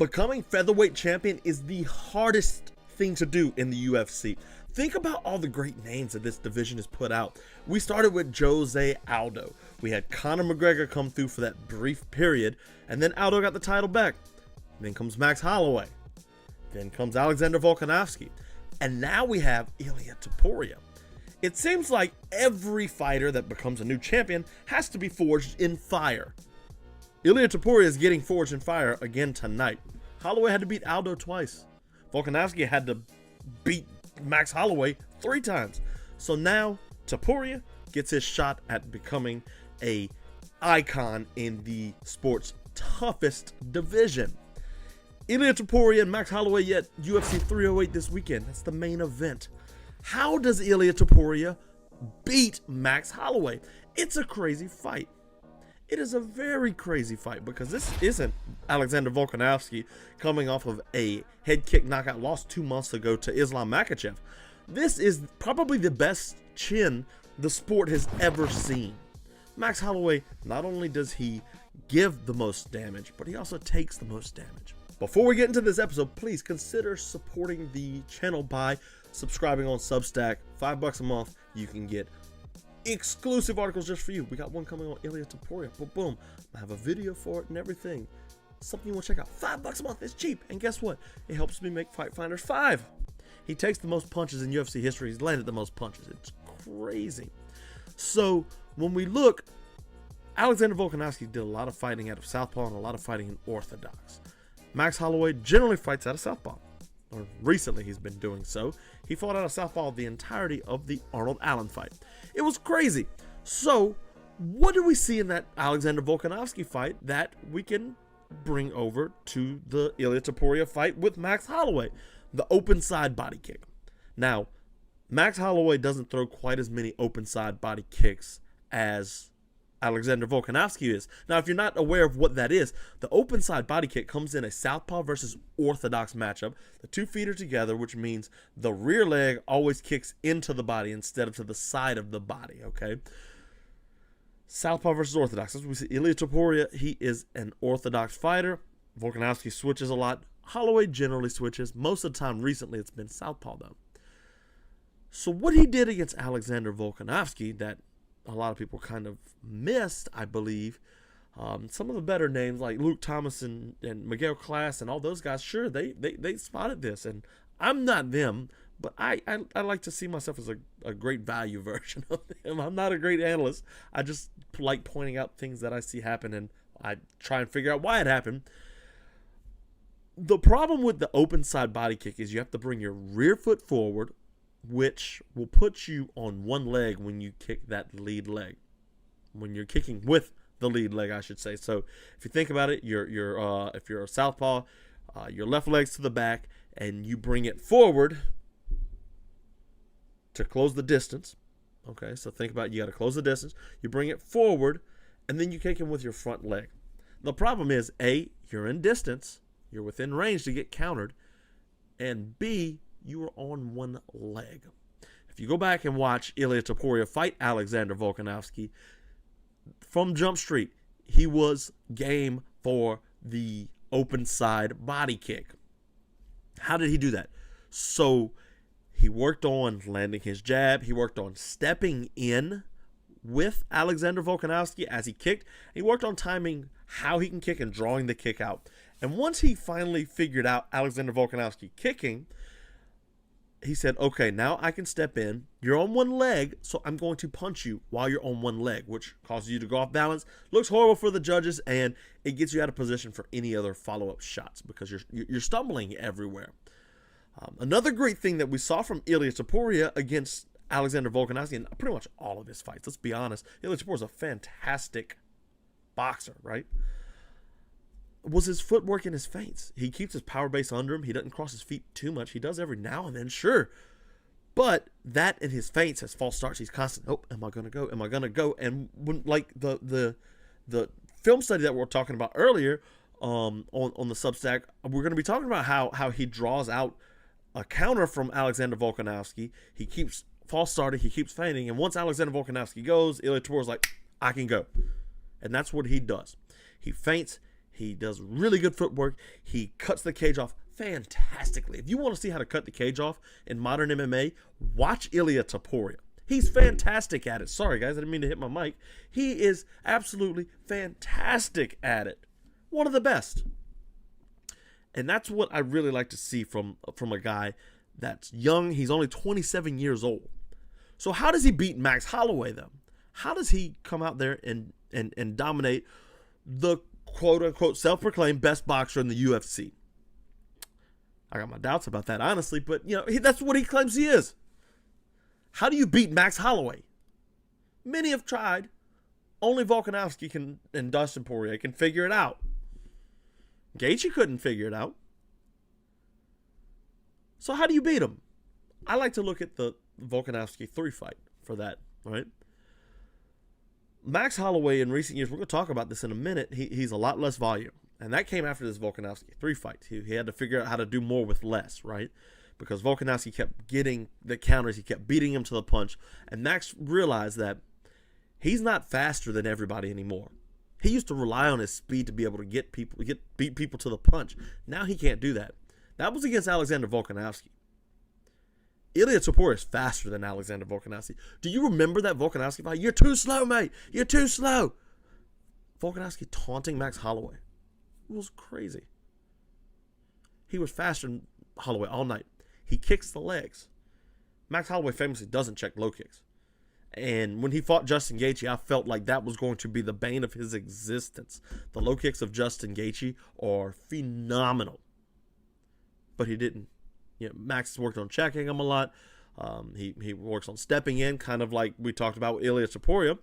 Becoming featherweight champion is the hardest thing to do in the UFC. Think about all the great names that this division has put out. We started with Jose Aldo. We had Conor McGregor come through for that brief period, and then Aldo got the title back. Then comes Max Holloway. Then comes Alexander Volkanovski. And now we have Ilia Topuria. It seems like every fighter that becomes a new champion has to be forged in fire. Ilia Topuria is getting forged in fire again tonight. Holloway had to beat Aldo twice. Volkanovski had to beat Max Holloway 3 times. So now Topuria gets his shot at becoming an icon in the sport's toughest division. Ilia Topuria and Max Holloway at UFC 308 this weekend. That's the main event. How does Ilia Topuria beat Max Holloway? It's a crazy fight. It is a very crazy fight because this isn't Alexander Volkanovski coming off of a head kick knockout loss 2 months ago to Islam Makhachev. This is probably the best chin the sport has ever seen. Max Holloway, not only does he give the most damage, but he also takes the most damage. Before we get into this episode, please consider supporting the channel by subscribing on Substack. $5 a month, you can get exclusive articles just for you. We got one coming on Ilia Topuria. Boom. I have a video for it and everything. Something you want to check out. $5 a month. It's cheap. And guess what? It helps me make Fight Finders 5. He takes the most punches in UFC history. He's landed the most punches. It's crazy. So when we look, Alexander Volkanovski did a lot of fighting out of southpaw and a lot of fighting in orthodox. Max Holloway generally fights out of southpaw. Or recently he's been doing so. He fought out of southpaw the entirety of the Arnold Allen fight. It was crazy. So what do we see in that Alexander Volkanovski fight that we can bring over to the Ilia Topuria fight with Max Holloway? The open side body kick. Now, Max Holloway doesn't throw quite as many open side body kicks as Alexander Volkanovski is. Now, if you're not aware of what that is, the open side body kick comes in a southpaw versus orthodox matchup. The 2 feet are together, which means the rear leg always kicks into the body instead of to the side of the body, okay? Southpaw versus orthodox. That's what we see. Ilia Topuria, he is an orthodox fighter. Volkanovski switches a lot. Holloway generally switches. Most of the time recently it's been southpaw though. So what he did against Alexander Volkanovski that a lot of people kind of missed, I believe. Some of the better names like Luke Thomas and Miguel Class and all those guys, sure, they spotted this. And I'm not them, but I like to see myself as a great value version of them. I'm not a great analyst. I just like pointing out things that I see happen, and I try and figure out why it happened. The problem with the open side body kick is you have to bring your rear foot forward, which will put you on one leg when you kick that lead leg. When you're kicking with the lead leg, I should say. So if you think about it, if you're a southpaw, your left leg's to the back, and you bring it forward to close the distance. Okay, so think about it. You got to close the distance. You bring it forward, and then you kick him with your front leg. The problem is, A, you're in distance. You're within range to get countered. And B, you are on one leg. If you go back and watch Ilia Topuria fight Alexander Volkanovski, from Jump Street, he was game for the open side body kick. How did he do that? So he worked on landing his jab. He worked on stepping in with Alexander Volkanovski as he kicked. He worked on timing how he can kick and drawing the kick out. And once he finally figured out Alexander Volkanovski kicking, he said, okay, now I can step in. You're on one leg, so I'm going to punch you while you're on one leg, which causes you to go off balance. Looks horrible for the judges, and it gets you out of position for any other follow-up shots because you're stumbling everywhere. Another great thing that we saw from Ilia Topuria against Alexander Volkanovski, and pretty much all of his fights, let's be honest, Ilia Topuria is a fantastic boxer, right? Was his footwork and his feints. He keeps his power base under him. He doesn't cross his feet too much. He does every now and then, sure. But that and his feints, his false starts, he's constant. Oh, am I going to go? Am I going to go? And when, like the film study that we were talking about earlier on the Substack, we're going to be talking about how he draws out a counter from Alexander Volkanovski. He keeps false starting. He keeps feinting. And once Alexander Volkanovski goes, Ilia Topuria is like, I can go. And that's what he does. He feints. He does really good footwork. He cuts the cage off fantastically. If you want to see how to cut the cage off in modern MMA, watch Ilia Topuria. He's fantastic at it. Sorry, guys, I didn't mean to hit my mic. He is absolutely fantastic at it. One of the best. And that's what I really like to see from a guy that's young. He's only 27 years old. So how does he beat Max Holloway, though? How does he come out there and dominate the quote-unquote self-proclaimed best boxer in the UFC? I got my doubts about that, honestly, but, that's what he claims he is. How do you beat Max Holloway? Many have tried. Only Volkanovski and Dustin Poirier can figure it out. Gaethje couldn't figure it out. So how do you beat him? I like to look at the Volkanovski 3 fight for that, right? Max Holloway in recent years, we're going to talk about this in a minute, he's a lot less volume. And that came after this Volkanovski 3 fight. He had to figure out how to do more with less, right? Because Volkanovski kept getting the counters, he kept beating him to the punch. And Max realized that he's not faster than everybody anymore. He used to rely on his speed to be able to beat people to the punch. Now he can't do that. That was against Alexander Volkanovski. Ilia Topuria is faster than Alexander Volkanovski. Do you remember that Volkanovski fight? You're too slow, mate. You're too slow. Volkanovski taunting Max Holloway. It was crazy. He was faster than Holloway all night. He kicks the legs. Max Holloway famously doesn't check low kicks. And when he fought Justin Gaethje, I felt like that was going to be the bane of his existence. The low kicks of Justin Gaethje are phenomenal. But he didn't. Max has worked on checking him a lot. He works on stepping in, kind of like we talked about with Ilia Topuria.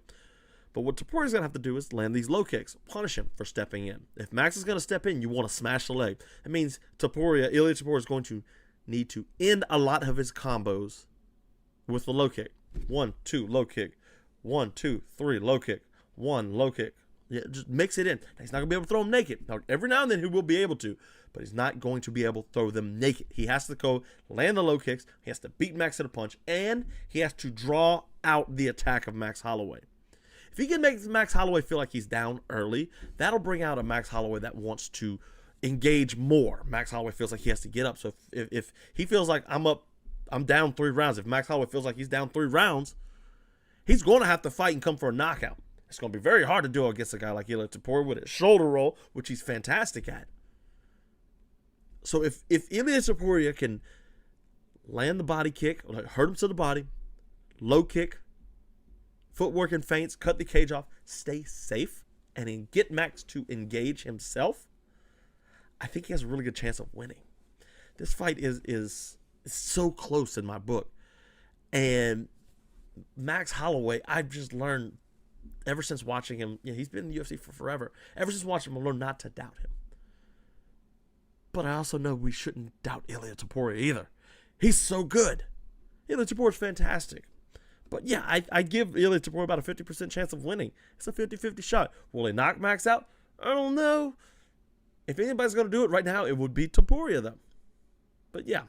But what Topuria's going to have to do is land these low kicks. Punish him for stepping in. If Max is going to step in, you want to smash the leg. That means Ilia Topuria is going to need to end a lot of his combos with the low kick. 1, 2, low kick. 1, 2, 3, low kick. 1, low kick. Yeah, just mix it in. He's not going to be able to throw them naked. Now, every now and then he will be able to, but he's not going to be able to throw them naked. He has to go land the low kicks. He has to beat Max to the punch, and he has to draw out the attack of Max Holloway. If he can make Max Holloway feel like he's down early, that'll bring out a Max Holloway that wants to engage more. Max Holloway feels like he has to get up. So if he feels like I'm down 3 rounds. If Max Holloway feels like he's down 3 rounds, he's going to have to fight and come for a knockout. It's going to be very hard to do against a guy like Ilia Topuria with a shoulder roll, which he's fantastic at. So if Ilia Topuria can land the body kick, hurt him to the body, low kick, footwork and feints, cut the cage off, stay safe, and then get Max to engage himself, I think he has a really good chance of winning. This fight is so close in my book. And Max Holloway, I've just learned ever since watching him, he's been in the UFC for forever. Ever since watching him, I learned not to doubt him. But I also know we shouldn't doubt Ilia Topuria either. He's so good. Ilia Topuria is fantastic. But yeah, I give Ilia Topuria about a 50% chance of winning. It's a 50-50 shot. Will he knock Max out? I don't know. If anybody's going to do it right now, it would be Topuria, though. But yeah.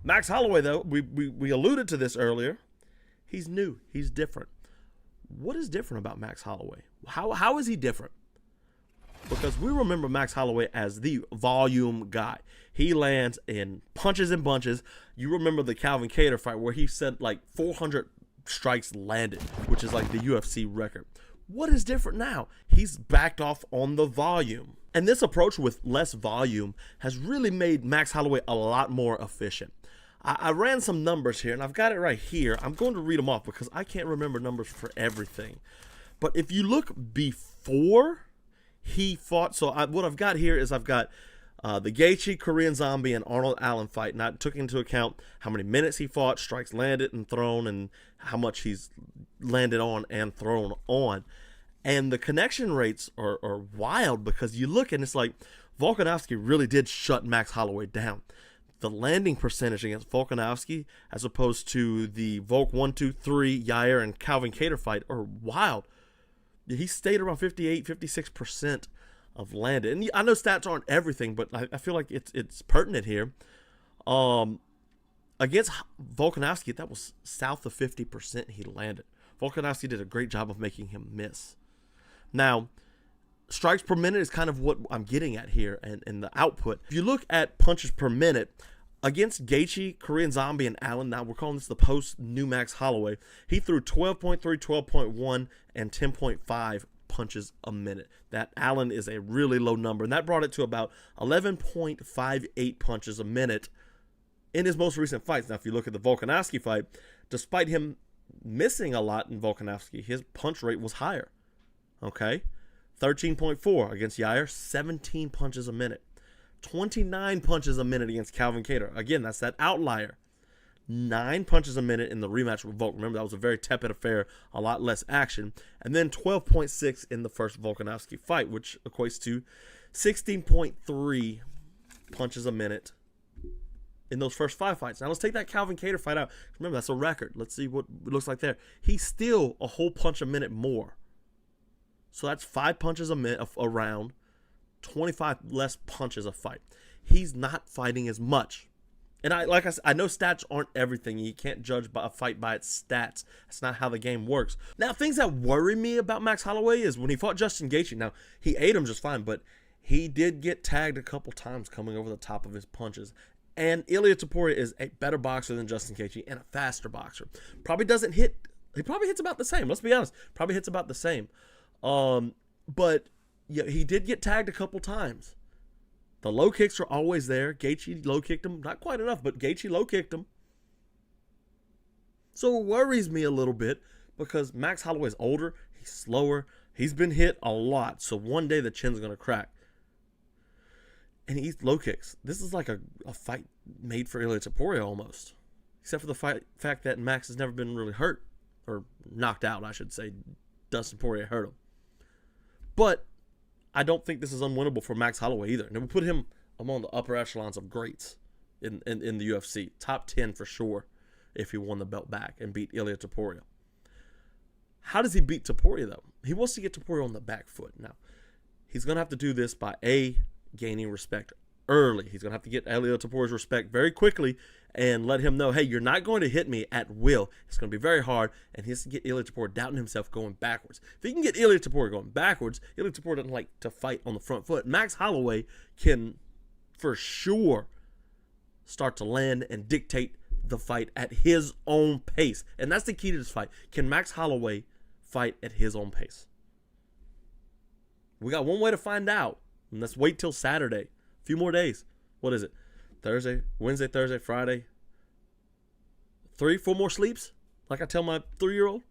Max Holloway, though, we alluded to this earlier. He's new. He's different. What is different about Max Holloway? How is he different? Because we remember Max Holloway as the volume guy. He lands in punches and bunches. You remember the Calvin Kattar fight where he said like 400 strikes landed, which is like the UFC record. What is different now? He's backed off on the volume. And this approach with less volume has really made Max Holloway a lot more efficient. I ran some numbers here, and I've got it right here. I'm going to read them off because I can't remember numbers for everything. But if you look before he fought, so what I've got here is I've got the Gaethje, Korean Zombie, and Arnold Allen fight. And I took into account how many minutes he fought, strikes landed and thrown, and how much he's landed on and thrown on. And the connection rates are wild because you look and it's like Volkanovski really did shut Max Holloway down. The landing percentage against Volkanovski as opposed to the Volk 1, 2, 3, Yair, and Calvin Kattar fight are wild. He stayed around 58, 56% of landed. And I know stats aren't everything, but I feel like it's pertinent here. Against Volkanovski, that was south of 50% he landed. Volkanovski did a great job of making him miss. Now, strikes per minute is kind of what I'm getting at here, and the output. If you look at punches per minute, against Gaethje, Korean Zombie, and Allen, now we're calling this the post-new Max Holloway, he threw 12.3, 12.1, and 10.5 punches a minute. That Allen is a really low number, and that brought it to about 11.58 punches a minute in his most recent fights. Now, if you look at the Volkanovski fight, despite him missing a lot in Volkanovski, his punch rate was higher. Okay? 13.4 against Yair, 17 punches a minute. 29 punches a minute against Calvin Kattar. Again, that's that outlier. 9 punches a minute in the rematch with Volk. Remember, that was a very tepid affair, a lot less action. And then 12.6 in the first Volkanovski fight, which equates to 16.3 punches a minute in those first 5 fights. Now, let's take that Calvin Kattar fight out. Remember, that's a record. Let's see what it looks like there. He's still a whole punch a minute more. So that's 5 punches a round, 25 less punches a fight. He's not fighting as much. And I know stats aren't everything. You can't judge a fight by its stats. That's not how the game works. Now, things that worry me about Max Holloway is when he fought Justin Gaethje. Now, he ate him just fine, but he did get tagged a couple times coming over the top of his punches. And Ilia Topuria is a better boxer than Justin Gaethje and a faster boxer. Probably doesn't hit. He probably hits about the same. Let's be honest. Probably hits about the same. But yeah, he did get tagged a couple times. The low kicks are always there. Gaethje low kicked him. Not quite enough, but Gaethje low kicked him. So it worries me a little bit because Max Holloway's older. He's slower. He's been hit a lot. So one day the chin's going to crack. And he eats low kicks. This is like a fight made for Ilia Topuria almost. Except for the fact that Max has never been really hurt. Or knocked out, I should say. Dustin Poirier hurt him. But I don't think this is unwinnable for Max Holloway either. And it will put him among the upper echelons of greats in the UFC. Top 10 for sure if he won the belt back and beat Ilia Topuria. How does he beat Topuria, though? He wants to get Topuria on the back foot. Now, he's going to have to do this by gaining respect early. He's going to have to get Ilia Topuria's respect very quickly and let him know, hey, you're not going to hit me at will. It's going to be very hard, and he has to get Ilia Topuria doubting himself going backwards. If he can get Ilia Topuria going backwards, Ilia Topuria doesn't like to fight on the front foot. Max Holloway can, for sure, start to land and dictate the fight at his own pace. And that's the key to this fight. Can Max Holloway fight at his own pace? We got one way to find out, and let's wait till Saturday. A few more days. What is it? Thursday, Wednesday, Thursday, Friday. 3-4 more sleeps? Like I tell my 3-year-old?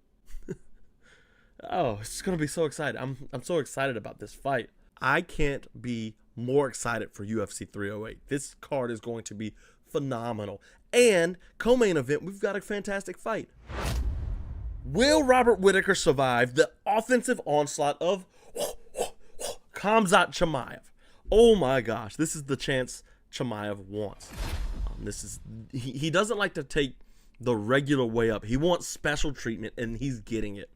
Oh, it's going to be so exciting. I'm so excited about this fight. I can't be more excited for UFC 308. This card is going to be phenomenal. And co-main event, we've got a fantastic fight. Will Robert Whittaker survive the offensive onslaught of Khamzat Chimaev? Oh my gosh, this is the chance Chimaev wants. He doesn't like to take the regular way up. He wants special treatment, and he's getting it.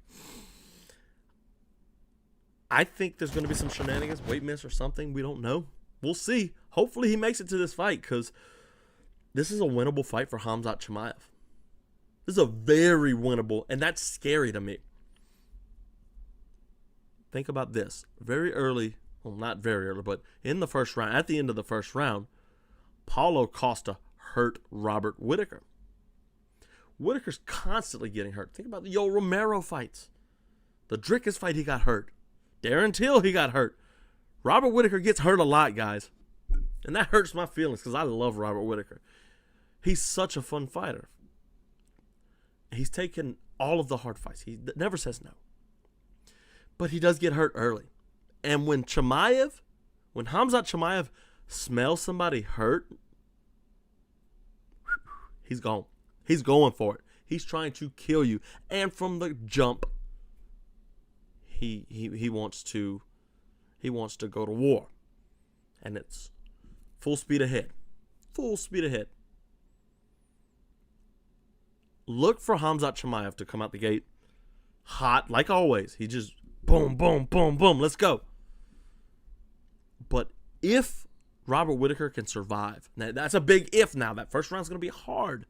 I think there's going to be some shenanigans, weight miss or something. We don't know. We'll see. Hopefully he makes it to this fight because this is a winnable fight for Khamzat Chimaev. This is a very winnable, and that's scary to me. Think about this. Very early, well, not very early, but in the first round, at the end of the first round, Paulo Costa hurt Robert Whittaker. Whittaker's constantly getting hurt. Think about the Yoel Romero fights. The Dricus fight, he got hurt. Darren Till, he got hurt. Robert Whittaker gets hurt a lot, guys. And that hurts my feelings because I love Robert Whittaker. He's such a fun fighter. He's taken all of the hard fights. He never says no. But he does get hurt early. And when Khamzat Chimaev smells somebody hurt, he's gone. He's going for it. He's trying to kill you. And from the jump, he wants to go to war. And it's full speed ahead. Full speed ahead. Look for Khamzat Chimaev to come out the gate hot, like always. He just boom, boom, boom, boom. Let's go. But if Robert Whittaker can survive, now that's a big if now. That first round's going to be hard.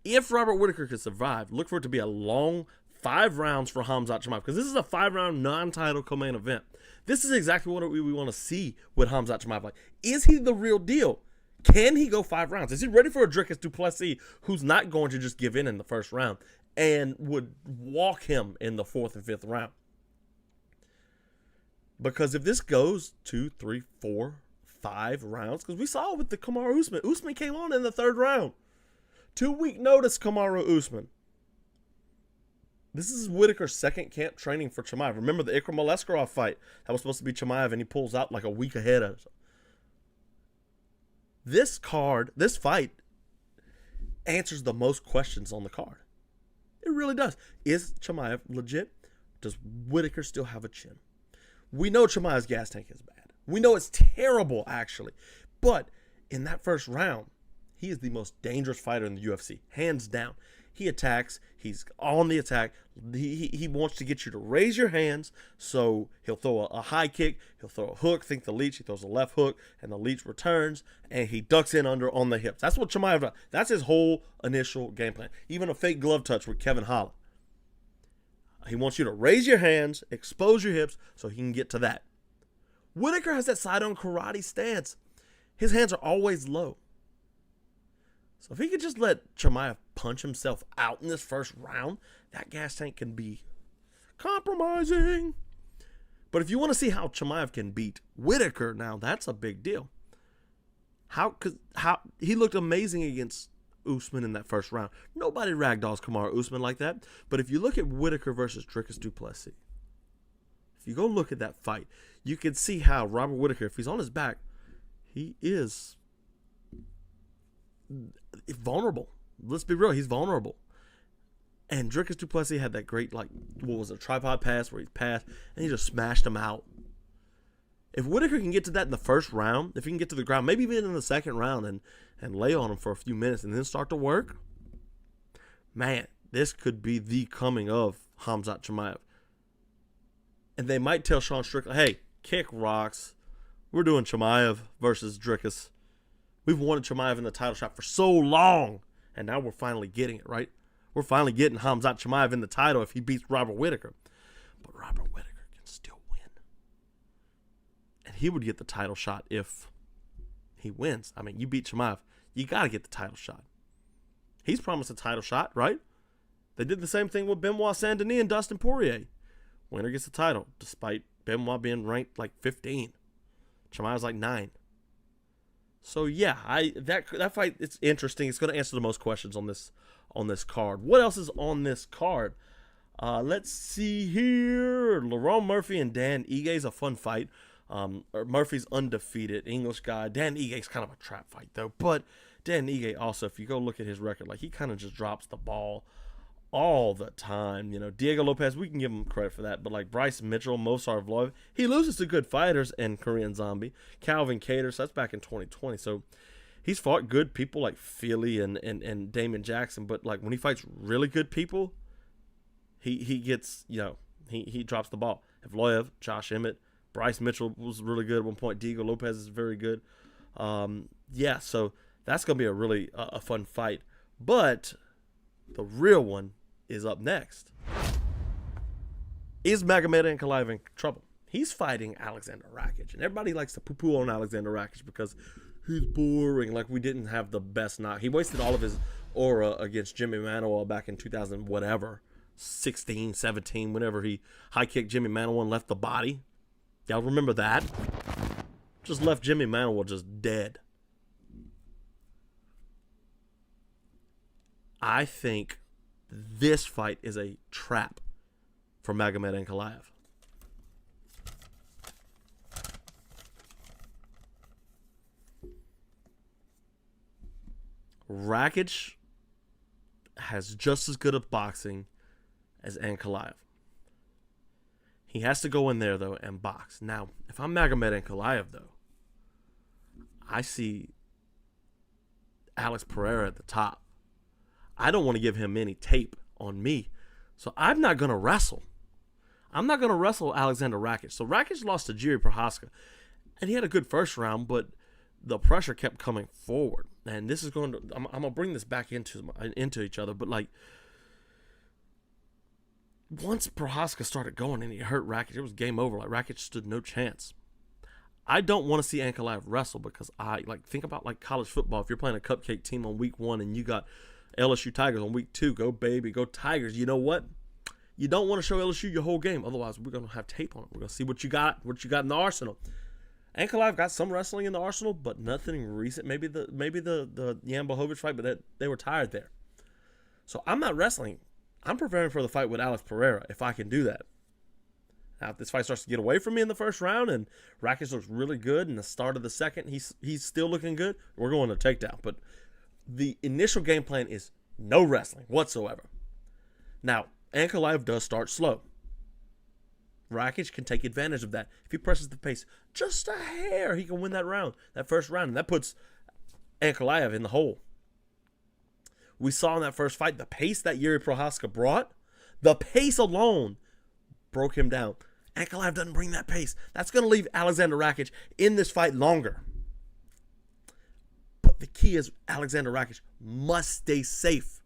If Robert Whittaker can survive, look for it to be a long 5 rounds for Khamzat Chimaev, because this is a 5-round non-title co-main event. This is exactly what we want to see with Khamzat Chimaev. Like, is he the real deal? Can he go 5 rounds? Is he ready for a Dricus du Plessis who's not going to just give in the first round and would walk him in the 4th and 5th round? Because if this goes 2, 3, 4, 5 rounds, because we saw it with the Kamaru Usman. Usman came on in the 3rd round. 2-week notice, Kamaru Usman. This is Whittaker's 2nd camp training for Chimaev. Remember the Ikram Aleskarov fight? That was supposed to be Chimaev, and he pulls out like a week ahead of us. This fight, answers the most questions on the card. It really does. Is Chimaev legit? Does Whittaker still have a chin? We know Chimaev's gas tank is bad. We know it's terrible, actually. But in that first round, he is the most dangerous fighter in the UFC, hands down. He attacks. He's on the attack. He wants to get you to raise your hands, so he'll throw a high kick. He'll throw a hook. Think the leech. He throws a left hook, and the leech returns, and he ducks in under on the hips. That's what Chimaev does. That's his whole initial game plan. Even a fake glove touch with Kevin Holland. He wants you to raise your hands, expose your hips, so he can get to that. Whittaker has that side-on karate stance. His hands are always low. So if he could just let Chimaev punch himself out in this first round, that gas tank can be compromising. But if you want to see how Chimaev can beat Whittaker, now that's a big deal. How he looked amazing against Usman in that first round. Nobody ragdolls Kamaru Usman like that. But if you look at Whittaker versus Dricus du Plessis, if you go look at that fight, you can see how Robert Whittaker, if he's on his back, he is vulnerable. Let's be real, he's vulnerable. And Dricus du Plessis had that great, tripod pass where he passed and he just smashed him out. If Whittaker can get to that in the first round, if he can get to the ground, maybe even in the second round and lay on him for a few minutes and then start to work, man, this could be the coming of Khamzat Chimaev. And they might tell Sean Strickland, hey, kick rocks. We're doing Chimaev versus Dricus. We've wanted Chimaev in the title shot for so long, and now we're finally getting it, right? We're finally getting Khamzat Chimaev in the title if he beats Robert Whittaker. But Robert Whittaker can still win. And he would get the title shot if he wins. I mean, you beat Chimaev, you got to get the title shot. He's promised a title shot, right? They did the same thing with Benoit Saint-Denis and Dustin Poirier. Winner gets the title, despite Benoit being ranked like 15. Chimaev's like 9. So yeah, that fight, it's interesting. It's going to answer the most questions on this card. What else is on this card? Let's see here. Lerone Murphy and Dan Ige is a fun fight. Murphy's undefeated, English guy. Dan Ige's kind of a trap fight though. But Dan Ige also, if you go look at his record, like he kind of just drops the ball all the time. You know, Diego Lopez, we can give him credit for that. But like Bryce Mitchell, Movsar Evloev, he loses to good fighters and Korean Zombie. Calvin Kattar, so that's back in 2020. So he's fought good people like Philly and Damon Jackson. But like when he fights really good people, he gets, he drops the ball. Evloev, Josh Emmett, Bryce Mitchell was really good at one point. Diego Lopez is very good. Yeah, so that's going to be a really a fun fight. But the real one is up next. Is Magomed Ankalaev in trouble? He's fighting Alexander Rakic, and everybody likes to poo-poo on Alexander Rakic because he's boring. Like, we didn't have the best knock. He wasted all of his aura against Jimmy Manuel back in 2000 whatever, 16, 17, whenever he high-kicked Jimmy Manuel and left the body. Y'all remember that? Just left Jimmy Manuel just dead. I think this fight is a trap for Magomed Ankalaev. Rakic has just as good of boxing as Ankalaev. He has to go in there, though, and box. Now, if I'm Magomed Ankalaev, though, I see Alex Pereira at the top. I don't want to give him any tape on me. So I'm not going to wrestle. I'm not going to wrestle Alexander Rakic. So Rakic lost to Jiri Prochazka. And he had a good first round, but the pressure kept coming forward. And this is going to, I'm going to bring this back into each other. But like, once Prohaska started going and he hurt Rakic, it was game over. Like, Rakic stood no chance. I don't want to see Ankalaev wrestle because think about like college football. If you're playing a cupcake team on week 1 and you got LSU Tigers on week 2, go baby, go Tigers. You know what? You don't want to show LSU your whole game. Otherwise, we're going to have tape on it. We're going to see what you got in the arsenal. Ankalaev got some wrestling in the arsenal, but nothing recent. Maybe the Jan Blachowicz fight, but they were tired there. So I'm not wrestling. I'm preparing for the fight with Alex Pereira if I can do that. Now, if this fight starts to get away from me in the first round and Rakic looks really good in the start of the second, he's still looking good, we're going to takedown. But the initial game plan is no wrestling whatsoever. Now, Ankalaev does start slow. Rakic can take advantage of that. If he presses the pace just a hair, he can win that first round, and that puts Ankalaev in the hole. We saw in that first fight the pace that Jiri Prohaska brought. The pace alone broke him down. Ankalaev doesn't bring that pace. That's going to leave Alexander Rakic in this fight longer. But the key is Alexander Rakic must stay safe.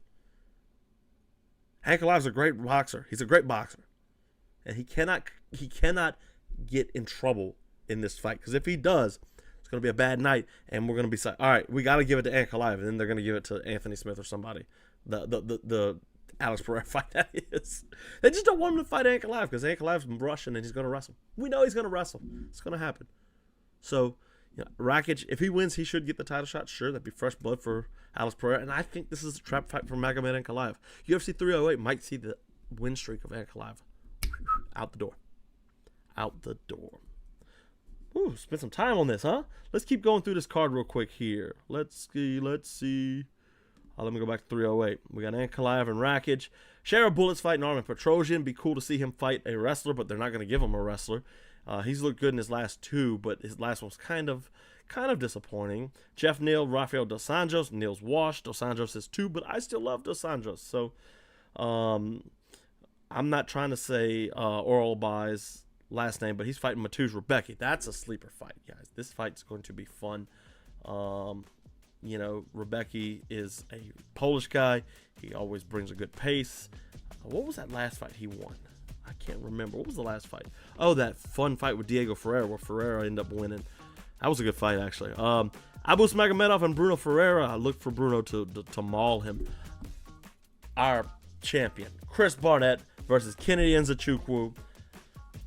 Ankalaev's a great boxer. He's a great boxer. And he cannot get in trouble in this fight. Because if he does, it's going to be a bad night. And we're going to be like, all right, we got to give it to Ankalaev. And then they're going to give it to Anthony Smith or somebody. The Alex Pereira fight, that is. They just don't want him to fight Ankalaev because Ankalaev's Russian and he's going to wrestle. We know he's going to wrestle. It's going to happen. So, Rakic, if he wins, he should get the title shot. Sure, that'd be fresh blood for Alex Pereira. And I think this is a trap fight for Magomed Ankalaev. UFC 308 might see the win streak of Ankalaev out the door. Out the door. Ooh, spend some time on this, huh? Let's keep going through this card real quick here. Let's see. Let me go back to 308. We got Ankalaev and Rakic. Shara Bullets fighting Armen Petrosian. Be cool to see him fight a wrestler, but they're not going to give him a wrestler. He's looked good in his last 2, but his last one was kind of disappointing. Jeff Neal, Rafael Dos Anjos. Neal's washed. Dos Anjos is 2, but I still love Dos Anjos. So, I'm not trying to say Oralbai's last name, but he's fighting Mateusz Rebecki. That's a sleeper fight, guys. This fight's going to be fun. Rebecki is a Polish guy. He always brings a good pace. What was that last fight he won? I can't remember. What was the last fight? Oh, that fun fight with Diego Ferreira where Ferreira ended up winning. That was a good fight, actually. Abus Magomedov and Bruno Ferreira. I look for Bruno to maul him. Our champion, Chris Barnett versus Kennedy Nzechukwu.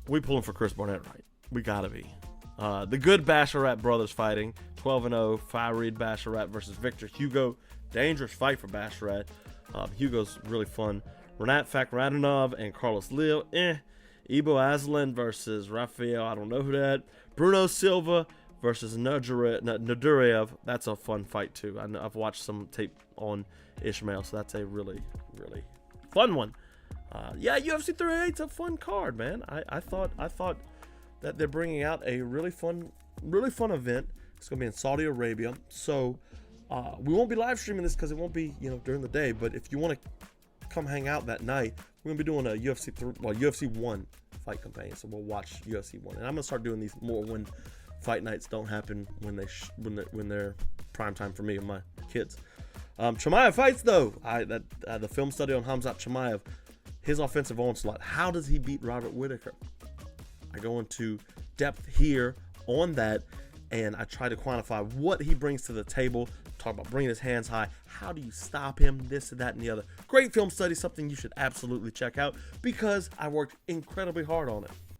We pulling for Chris Barnett, right? We gotta be. The good Basharat brothers fighting. 12-0. Farid Basharat versus Victor Hugo. Dangerous fight for Basharat. Hugo's really fun. Renat Fakhradinov and Carlos Lille. Ibo Aslan versus Rafael. I don't know who that. Bruno Silva versus Naduriev. That's a fun fight too. I've watched some tape on Ishmael, so that's a really, really fun one. UFC 308's a fun card, man. I thought that they're bringing out a really fun event. It's gonna be in Saudi Arabia, so we won't be live streaming this because it won't be during the day. But if you want to come hang out that night, we're gonna be doing a UFC 1 fight campaign. So we'll watch UFC 1, and I'm gonna start doing these more when fight nights don't happen when they're prime time for me and my kids. Chimaev fights though. The film study on Khamzat Chimaev. His offensive onslaught. How does he beat Robert Whittaker? I go into depth here on that, and I try to quantify what he brings to the table. Talk about bringing his hands high. How do you stop him? This and that and the other. Great film study, something you should absolutely check out because I worked incredibly hard on it.